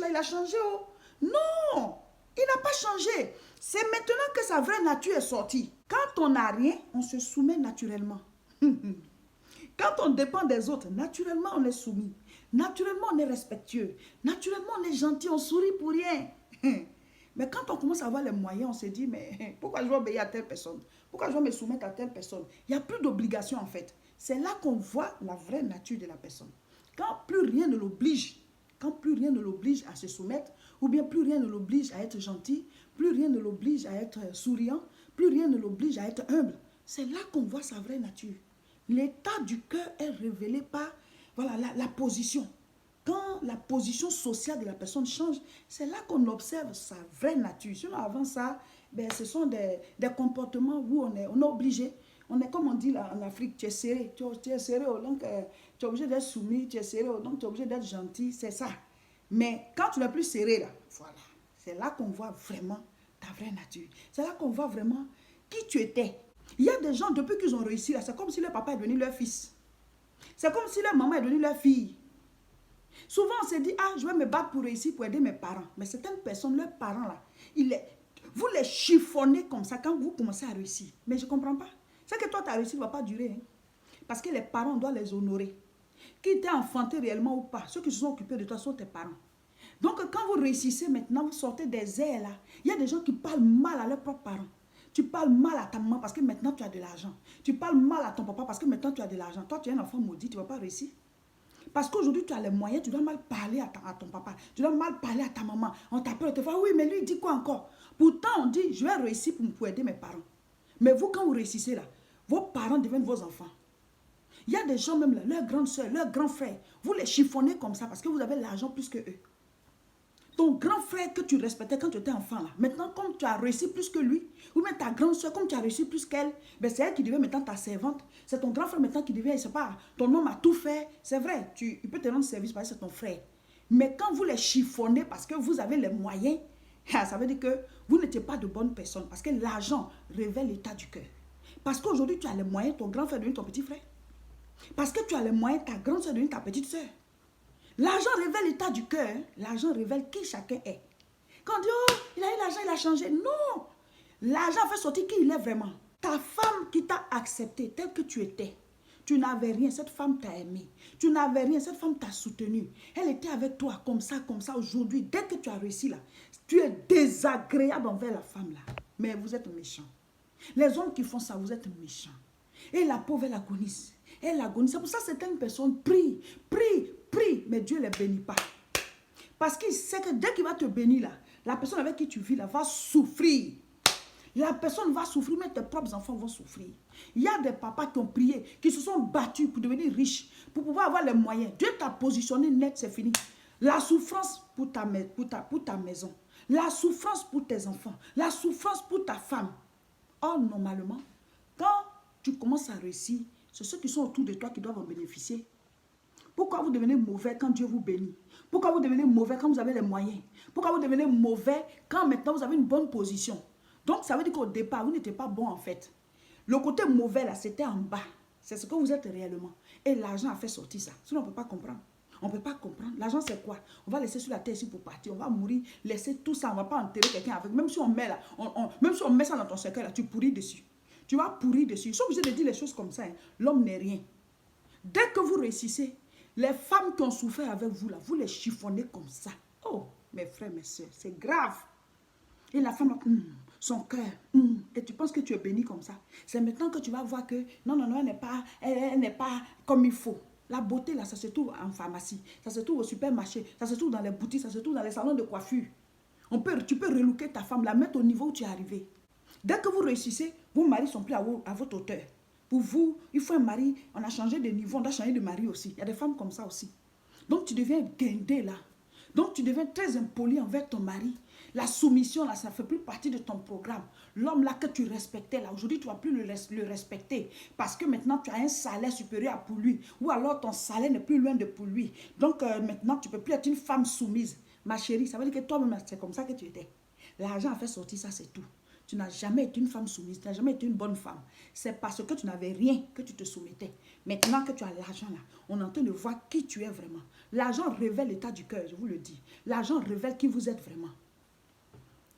là, il a changé. Oh. Non, il n'a pas changé. C'est maintenant que sa vraie nature est sortie. Quand on n'a rien, on se soumet naturellement. Quand on dépend des autres, naturellement, on est soumis. Naturellement, on est respectueux. Naturellement, on est gentil, on sourit pour rien. Mais quand on commence à avoir les moyens, on se dit, mais pourquoi je dois obéir à telle personne? Pourquoi je dois me soumettre à telle personne? Il n'y a plus d'obligation en fait. C'est là qu'on voit la vraie nature de la personne. Quand plus rien ne l'oblige, quand plus rien ne l'oblige à se soumettre, ou bien plus rien ne l'oblige à être gentil, plus rien ne l'oblige à être souriant, plus rien ne l'oblige à être humble, c'est là qu'on voit sa vraie nature. L'état du cœur est révélé par voilà, la position. Quand la position sociale de la personne change, c'est là qu'on observe sa vraie nature. Sinon, avant ça, ben, ce sont des comportements où on est obligé. On est comme on dit là, en Afrique, tu es serré. Tu es serré, donc tu es obligé d'être soumis, tu es serré, donc tu es obligé d'être gentil, c'est ça. Mais quand tu n'es plus serré là, voilà, c'est là qu'on voit vraiment ta vraie nature. C'est là qu'on voit vraiment qui tu étais. Il y a des gens, depuis qu'ils ont réussi là, c'est comme si leur papa est devenu leur fils. C'est comme si leur maman est devenue leur fille. Souvent, on se dit, ah, je vais me battre pour réussir, pour aider mes parents. Mais certaines personnes, leurs parents là, vous les chiffonnez comme ça quand vous commencez à réussir. Mais je ne comprends pas. C'est que toi, ta réussite ne va pas durer. Hein. Parce que les parents, on doit les honorer. Qui t'a enfanté réellement ou pas, ceux qui se sont occupés de toi sont tes parents. Donc, quand vous réussissez maintenant, vous sortez des airs là. Il y a des gens qui parlent mal à leurs propres parents. Tu parles mal à ta maman parce que maintenant tu as de l'argent. Tu parles mal à ton papa parce que maintenant tu as de l'argent. Toi, tu es un enfant maudit, tu ne vas pas réussir. Parce qu'aujourd'hui, tu as les moyens, tu dois mal parler à ton papa. Tu dois mal parler à ta maman. On t'appelle, te fait, oui, mais lui, il dit quoi encore? Pourtant, on dit, je vais réussir pour aider mes parents. Mais vous, quand vous réussissez là, vos parents deviennent vos enfants. Il y a des gens même là, leurs grandes soeurs, leurs grands frères, vous les chiffonnez comme ça parce que vous avez l'argent plus que eux. Ton grand frère que tu respectais quand tu étais enfant là, maintenant comme tu as réussi plus que lui, ou même ta grande soeur comme tu as réussi plus qu'elle, ben c'est elle qui devient maintenant ta servante. C'est ton grand frère maintenant qui devient, je ne sais pas, ton homme a tout fait. C'est vrai, il peut te rendre service parce que c'est ton frère. Mais quand vous les chiffonnez parce que vous avez les moyens, ça veut dire que vous n'étiez pas de bonnes personnes parce que l'argent révèle l'état du cœur. Parce qu'aujourd'hui tu as les moyens, ton grand frère devient ton petit frère. Parce que tu as les moyens, ta grande soeur devient ta petite soeur. L'argent révèle l'état du cœur. Hein? L'argent révèle qui chacun est. Quand on dit, oh, il a eu l'argent, il a changé. Non. L'argent fait sortir qui il est vraiment. Ta femme qui t'a accepté tel que tu étais. Tu n'avais rien, cette femme t'a aimé. Tu n'avais rien, cette femme t'a soutenu. Elle était avec toi comme ça. Aujourd'hui, dès que tu as réussi là, tu es désagréable envers la femme là. Mais vous êtes méchants. Les hommes qui font ça, vous êtes méchants. Et la pauvre, elle agonise. Elle agonise. C'est pour ça que certaines personnes prient, mais Dieu ne les bénit pas. Parce qu'il sait que dès qu'il va te bénir, là, la personne avec qui tu vis là, va souffrir. La personne va souffrir, mais tes propres enfants vont souffrir. Il y a des papas qui ont prié, qui se sont battus pour devenir riches, pour pouvoir avoir les moyens. Dieu t'a positionné net, c'est fini. La souffrance pour ta maison, la souffrance pour tes enfants, la souffrance pour ta femme. Or, normalement, quand tu commences à réussir, c'est ceux qui sont autour de toi qui doivent en bénéficier. Pourquoi vous devenez mauvais quand Dieu vous bénit? Pourquoi vous devenez mauvais quand vous avez les moyens? Pourquoi vous devenez mauvais quand maintenant vous avez une bonne position? Donc ça veut dire qu'au départ, vous n'étiez pas bon en fait. Le côté mauvais là, c'était en bas. C'est ce que vous êtes réellement. Et l'argent a fait sortir ça. Sinon, on ne peut pas comprendre. On ne peut pas comprendre. L'argent, c'est quoi? On va laisser sur la terre ici pour partir. On va mourir, laisser tout ça. On ne va pas enterrer quelqu'un avec. Même si on met là, même si on met ça dans ton cercueil là, tu pourris dessus. Tu vas pourrir dessus. Je suis obligé de dire les choses comme ça. Hein. L'homme n'est rien. Dès que vous réussissez, les femmes qui ont souffert avec vous là, vous les chiffonnez comme ça. Oh, mes frères, mes soeurs, c'est grave. Et la femme, son cœur, et tu penses que tu es béni comme ça. C'est maintenant que tu vas voir que, non, elle n'est pas comme il faut. La beauté là, ça se trouve en pharmacie, ça se trouve au supermarché, ça se trouve dans les boutiques, ça se trouve dans les salons de coiffure. Tu peux relooker ta femme, la mettre au niveau où tu es arrivé. Dès que vous réussissez, vos maris ne sont plus à votre hauteur. Pour vous, il faut un mari, on a changé de niveau, on doit changer de mari aussi. Il y a des femmes comme ça aussi. Donc tu deviens guindé là. Donc tu deviens très impoli envers ton mari. La soumission là, ça ne fait plus partie de ton programme. L'homme là que tu respectais là, aujourd'hui tu ne vas plus le respecter. Parce que maintenant tu as un salaire supérieur pour lui. Ou alors ton salaire n'est plus loin de pour lui. Donc maintenant tu ne peux plus être une femme soumise. Ma chérie, ça veut dire que toi-même c'est comme ça que tu étais. L'argent a fait sortir ça, c'est tout. tu n'as jamais été une femme soumise, tu n'as jamais été une bonne femme. C'est parce que tu n'avais rien que tu te soumettais. Maintenant que tu as l'argent là, on est en train de voir qui tu es vraiment. L'argent révèle l'état du cœur, je vous le dis. L'argent révèle qui vous êtes vraiment.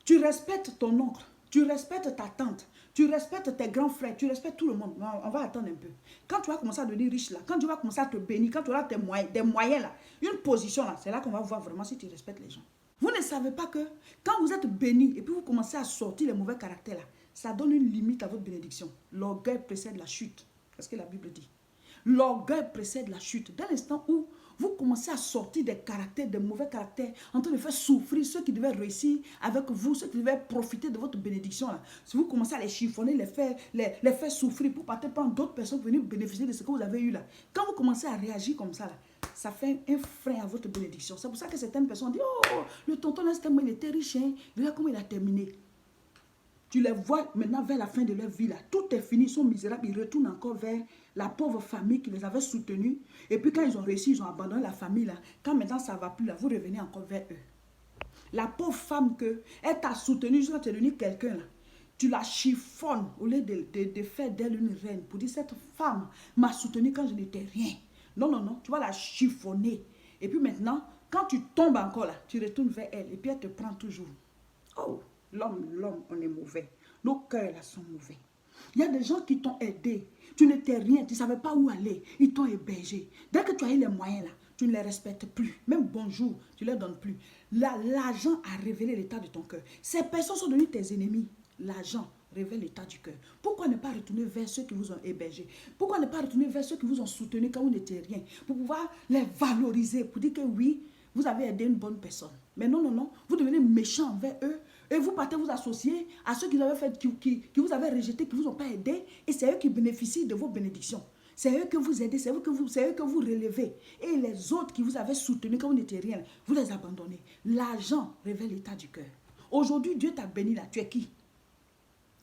Tu respectes ton oncle, tu respectes ta tante, tu respectes tes grands frères, tu respectes tout le monde. On va attendre un peu. Quand tu vas commencer à devenir riche là, quand tu vas commencer à te bénir, quand tu auras des moyens là, une position là, c'est là qu'on va voir vraiment si tu respectes les gens. Vous ne savez pas que quand vous êtes béni et puis vous commencez à sortir les mauvais caractères là, ça donne une limite à votre bénédiction. L'orgueil précède la chute. C'est ce que la Bible dit. L'orgueil précède la chute. Dès l'instant où vous commencez à sortir des caractères, des mauvais caractères, en train de faire souffrir ceux qui devaient réussir avec vous, ceux qui devaient profiter de votre bénédiction. Là. Si vous commencez à les chiffonner, les faire souffrir pour partir prendre d'autres personnes pour venir bénéficier de ce que vous avez eu là. Quand vous commencez à réagir comme ça, là, ça fait un frein à votre bénédiction. C'est pour ça que certaines personnes disent, oh, le tonton là, il était riche, hein. Voilà comment il a terminé. Tu les vois maintenant vers la fin de leur vie là. Tout est fini, ils sont misérables, ils retournent encore vers la pauvre famille qui les avait soutenus. Et puis quand ils ont réussi, ils ont abandonné la famille là. Quand maintenant ça ne va plus là, vous revenez encore vers eux. La pauvre femme que elle t'a soutenu jusqu'à te devenir quelqu'un là. Tu la chiffonnes au lieu de faire d'elle une reine pour dire cette femme m'a soutenu quand je n'étais rien. Non, non, non, tu vas la chiffonner. Et puis maintenant, quand tu tombes encore là, tu retournes vers elle et puis elle te prend toujours. Oh! L'homme, on est mauvais. Nos cœurs là sont mauvais. Il y a des gens qui t'ont aidé. Tu n'étais rien, tu ne savais pas où aller. Ils t'ont hébergé. Dès que tu as eu les moyens là, tu ne les respectes plus. Même bonjour, tu ne les donnes plus. L'argent a révélé l'état de ton cœur. Ces personnes sont devenues tes ennemis. L'argent révèle l'état du cœur. Pourquoi ne pas retourner vers ceux qui vous ont hébergé? Pourquoi ne pas retourner vers ceux qui vous ont soutenu quand vous n'étiez rien? Pour pouvoir les valoriser, pour dire que oui, vous avez aidé une bonne personne. Mais non, non, non, vous devenez méchant envers eux. Et vous partez vous associer à ceux qui vous avaient rejeté, qui ne vous ont pas aidé. Et c'est eux qui bénéficient de vos bénédictions. C'est eux que vous aidez, c'est eux que vous relevez. Et les autres qui vous avaient soutenu quand vous n'étiez rien, vous les abandonnez. L'argent révèle l'état du cœur. Aujourd'hui, Dieu t'a béni là. Tu es qui?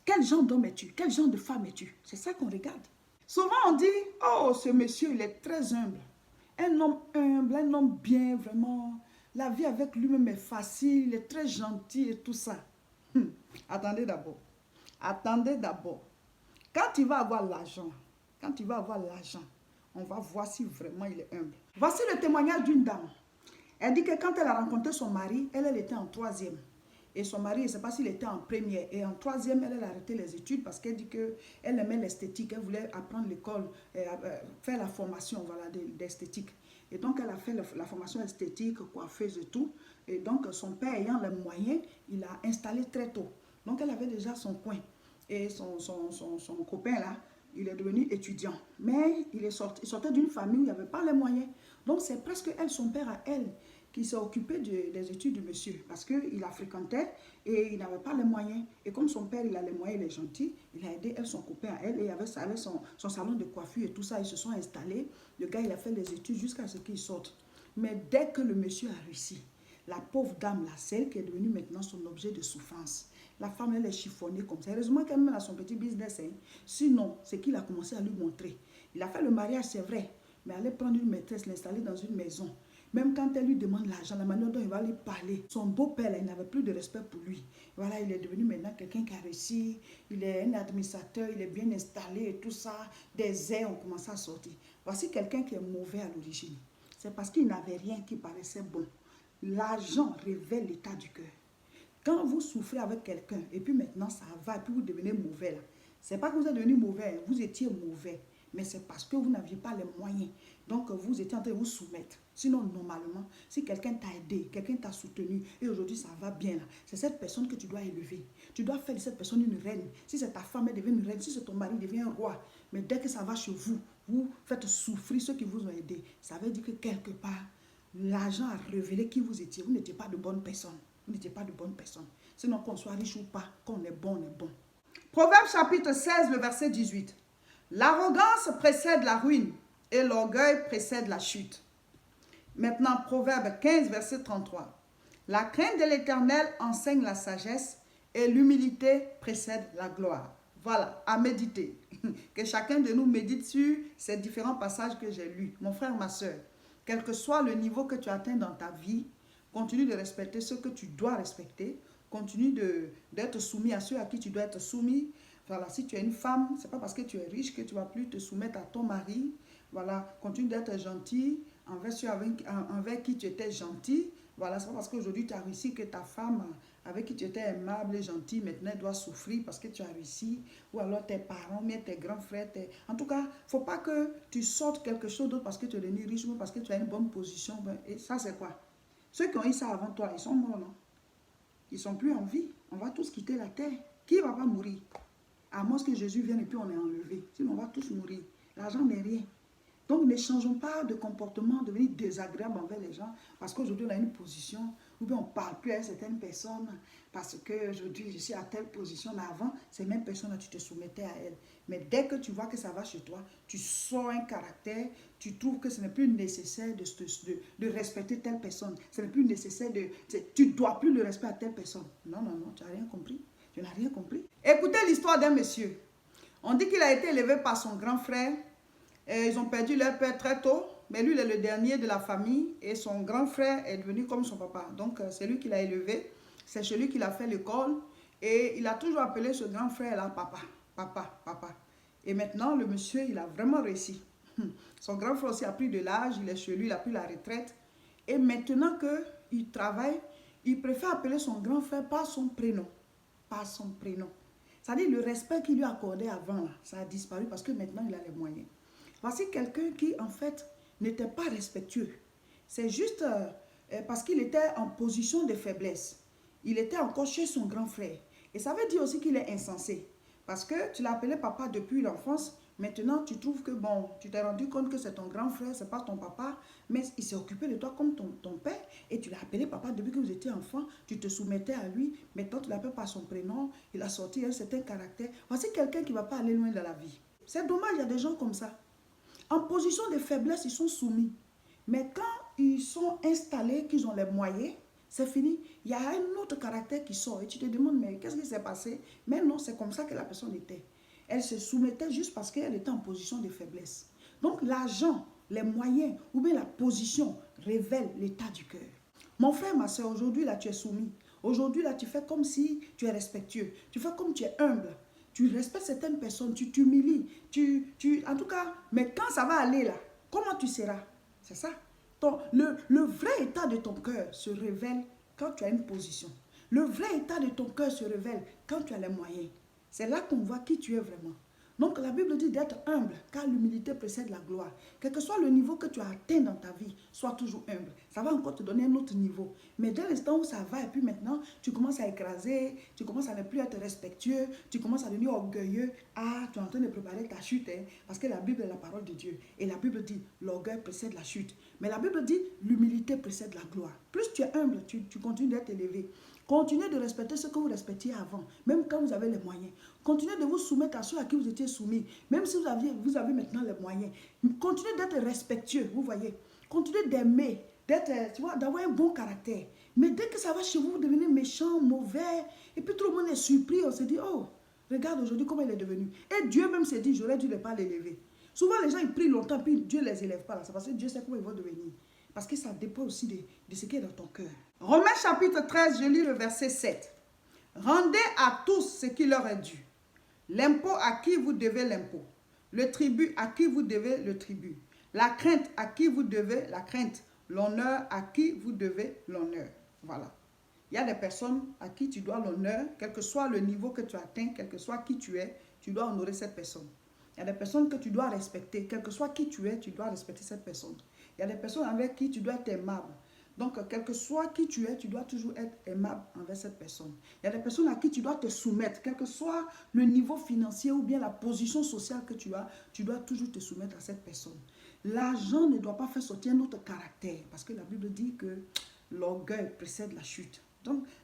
Quel genre d'homme es-tu? Quel genre de femme es-tu? C'est ça qu'on regarde. Souvent on dit, oh, ce monsieur, il est très humble. Un homme humble, un homme bien, vraiment... La vie avec lui-même est facile, il est très gentil et tout ça. Attendez d'abord. Attendez d'abord. Quand il va avoir l'argent, on va voir si vraiment il est humble. Voici le témoignage d'une dame. Elle dit que quand elle a rencontré son mari, elle était en 3e. Et son mari, je ne sais pas s'il était en première. Et en 3e, elle a arrêté les études parce qu'elle dit qu'elle aimait l'esthétique. Elle voulait apprendre l'école, faire la formation d'esthétique. Et donc, elle a fait la formation esthétique, coiffeuse et tout. Et donc, son père ayant les moyens, il a installé très tôt. Donc, elle avait déjà son coin. Et son copain, là, il est devenu étudiant. Mais il sortait d'une famille où il n'y avait pas les moyens. Donc, c'est presque elle, son père à elle, qui s'est occupé des études du monsieur. Parce qu'il la fréquentait et il n'avait pas les moyens. Et comme son père, il a les moyens, il est gentil, il a aidé elle, son copain à elle. Et il avait son salon de coiffure et tout ça. Ils se sont installés. Le gars, il a fait les études jusqu'à ce qu'il sorte. Mais dès que le monsieur a réussi, la pauvre dame, là, celle qui est devenue maintenant son objet de souffrance, la femme, elle est chiffonnée comme ça. Heureusement qu'elle même a son petit business. Hein. Sinon, c'est qu'il a commencé à lui montrer. Il a fait le mariage, c'est vrai. Mais aller prendre une maîtresse, l'installer dans une maison. Même quand elle lui demande l'argent, la manière dont il va lui parler. Son beau-père, il n'avait plus de respect pour lui. Voilà, il est devenu maintenant quelqu'un qui a réussi. Il est un administrateur, il est bien installé et tout ça. Des ailes ont commencé à sortir. Voici quelqu'un qui est mauvais à l'origine. C'est parce qu'il n'avait rien qui paraissait bon. L'argent révèle l'état du cœur. Quand vous souffrez avec quelqu'un et puis maintenant ça va et puis vous devenez mauvais là. C'est pas que vous êtes devenu mauvais, vous étiez mauvais. Mais c'est parce que vous n'aviez pas les moyens. Donc, vous étiez en train de vous soumettre. Sinon, normalement, si quelqu'un t'a aidé, quelqu'un t'a soutenu, et aujourd'hui, ça va bien là, c'est cette personne que tu dois élever. Tu dois faire de cette personne une reine. Si c'est ta femme, elle devient une reine. Si c'est ton mari, il devient un roi. Mais dès que ça va chez vous, vous faites souffrir ceux qui vous ont aidé. Ça veut dire que quelque part, l'argent a révélé qui vous étiez. Vous n'étiez pas de bonnes personnes. Vous n'étiez pas de bonnes personnes. Sinon, qu'on soit riche ou pas, qu'on est bon, on est bon. Proverbe chapitre 16, le verset 18. L'arrogance précède la ruine et l'orgueil précède la chute. Maintenant, Proverbe 15, verset 33. La crainte de l'Éternel enseigne la sagesse et l'humilité précède la gloire. Voilà, à méditer. Que chacun de nous médite sur ces différents passages que j'ai lus. Mon frère, ma soeur, quel que soit le niveau que tu atteins dans ta vie, continue de respecter ce que tu dois respecter. continue d'être soumis à ceux à qui tu dois être soumis. Voilà, si tu es une femme, c'est pas parce que tu es riche que tu vas plus te soumettre à ton mari. Voilà, continue d'être gentil envers ceux envers qui tu étais gentil. Voilà, c'est pas parce qu'aujourd'hui tu as réussi que ta femme avec qui tu étais aimable et gentil, maintenant elle doit souffrir parce que tu as réussi. Ou alors tes parents, bien tes grands frères. En tout cas, il ne faut pas que tu sortes quelque chose d'autre parce que tu es devenu riche ou parce que tu as une bonne position. Et ça, c'est quoi? Ceux qui ont eu ça avant toi, ils sont morts, non? Ils ne sont plus en vie. On va tous quitter la terre. Qui ne va pas mourir? À moins que Jésus vienne et puis on est enlevé. Sinon, on va tous mourir. L'argent n'est rien. Donc, ne changeons pas de comportement, devenir désagréable envers les gens parce qu'aujourd'hui, on a une position ou bien on ne parle plus à certaines personnes parce qu'aujourd'hui, je suis à telle position. Mais avant, ces mêmes personnes-là, tu te soumettais à elles. Mais dès que tu vois que ça va chez toi, tu sors un caractère, tu trouves que ce n'est plus nécessaire de respecter telle personne. Ce n'est plus nécessaire tu ne dois plus le respect à telle personne. Non, non, non, tu n'as rien compris. Tu n'as rien compris. Écoutez l'histoire d'un monsieur. On dit qu'il a été élevé par son grand frère. Et ils ont perdu leur père très tôt, mais lui, il est le dernier de la famille et son grand frère est devenu comme son papa. Donc, c'est lui qui l'a élevé, c'est chez lui qu'il a fait l'école et il a toujours appelé ce grand frère là papa, papa, papa. Et maintenant, le monsieur, il a vraiment réussi. Son grand frère aussi a pris de l'âge, il est chez lui, il a pris la retraite. Et maintenant qu'il travaille, il préfère appeler son grand frère par son prénom. Par son prénom. C'est-à-dire le respect qu'il lui accordait avant, là, ça a disparu parce que maintenant, il a les moyens. Voici quelqu'un qui, en fait, n'était pas respectueux. C'est juste parce qu'il était en position de faiblesse. Il était encore chez son grand frère. Et ça veut dire aussi qu'il est insensé. Parce que tu l'as appelé papa depuis l'enfance. Maintenant, tu trouves que, bon, tu t'es rendu compte que c'est ton grand frère, c'est pas ton papa. Mais il s'est occupé de toi comme ton père. Et tu l'as appelé papa depuis que vous étiez enfant. Tu te soumettais à lui. Maintenant, tu l'appelles par son prénom. Il a sorti un certain caractère. Voici quelqu'un qui ne va pas aller loin de la vie. C'est dommage, il y a des gens comme ça. En position de faiblesse, ils sont soumis. Mais quand ils sont installés, qu'ils ont les moyens, c'est fini. Il y a un autre caractère qui sort. Et tu te demandes, mais qu'est-ce qui s'est passé? Mais non, c'est comme ça que la personne était. Elle se soumettait juste parce qu'elle était en position de faiblesse. Donc l'argent, les moyens ou bien la position révèlent l'état du cœur. Mon frère, ma soeur, aujourd'hui, là, tu es soumis. Aujourd'hui, là, tu fais comme si tu es respectueux. Tu fais comme tu es humble. Tu respectes certaines personnes, tu t'humilies, en tout cas, mais quand ça va aller là, comment tu seras? C'est ça. Le vrai état de ton cœur se révèle quand tu as une position. Le vrai état de ton cœur se révèle quand tu as les moyens. C'est là qu'on voit qui tu es vraiment. Donc la Bible dit d'être humble, car l'humilité précède la gloire. Quel que soit le niveau que tu as atteint dans ta vie, sois toujours humble. Ça va encore te donner un autre niveau. Mais dès l'instant où ça va, et puis maintenant, tu commences à écraser, tu commences à ne plus être respectueux, tu commences à devenir orgueilleux. Ah, tu es en train de préparer ta chute, hein, parce que la Bible est la parole de Dieu. Et la Bible dit, l'orgueil précède la chute. Mais la Bible dit, l'humilité précède la gloire. Plus tu es humble, tu continues d'être élevé. Continuez de respecter ce que vous respectiez avant, même quand vous avez les moyens. Continuez de vous soumettre à ceux à qui vous étiez soumis, même si vous avez maintenant les moyens. Continuez d'être respectueux, vous voyez. Continuez d'aimer, d'avoir un bon caractère. Mais dès que ça va chez vous, vous devenez méchant, mauvais, et puis tout le monde est surpris, on se dit, oh, regarde aujourd'hui comment il est devenu. Et Dieu même s'est dit, j'aurais dû ne pas l'élever. Souvent les gens ils prient longtemps, puis Dieu ne les élève pas. C'est parce que Dieu sait comment ils vont devenir. Parce que ça dépend aussi de ce qui est dans ton cœur. Romains chapitre 13, je lis le verset 7. Rendez à tous ce qui leur est dû. L'impôt à qui vous devez l'impôt. Le tribut à qui vous devez le tribut. La crainte à qui vous devez la crainte. L'honneur à qui vous devez l'honneur. Voilà. Il y a des personnes à qui tu dois l'honneur, quel que soit le niveau que tu atteins, quel que soit qui tu es, tu dois honorer cette personne. Il y a des personnes que tu dois respecter, quel que soit qui tu es, tu dois respecter cette personne. Il y a des personnes avec qui tu dois être aimable. Donc, quel que soit qui tu es, tu dois toujours être aimable envers cette personne. Il y a des personnes à qui tu dois te soumettre, quel que soit le niveau financier ou bien la position sociale que tu as, tu dois toujours te soumettre à cette personne. L'argent ne doit pas faire sortir notre caractère, parce que la Bible dit que l'orgueil précède la chute.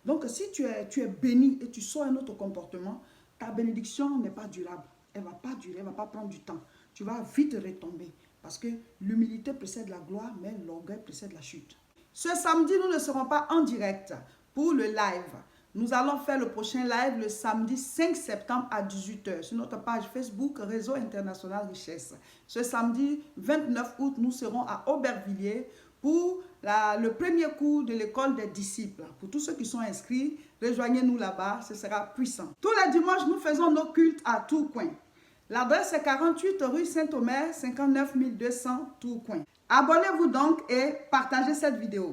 Donc si tu es béni et tu sors un autre comportement, ta bénédiction n'est pas durable. Elle ne va pas durer, elle ne va pas prendre du temps. Tu vas vite retomber. Parce que l'humilité précède la gloire, mais l'orgueil précède la chute. Ce samedi, nous ne serons pas en direct pour le live. Nous allons faire le prochain live le samedi 5 septembre à 18 h sur notre page Facebook Réseau International Richesse. Ce samedi 29 août, nous serons à Aubervilliers pour le premier cours de l'école des disciples. Pour tous ceux qui sont inscrits, rejoignez-nous là-bas, ce sera puissant. Tous les dimanches, nous faisons nos cultes à Tourcoing. L'adresse est 48 rue Saint-Omer, 59 200 Tourcoing. Abonnez-vous donc et partagez cette vidéo.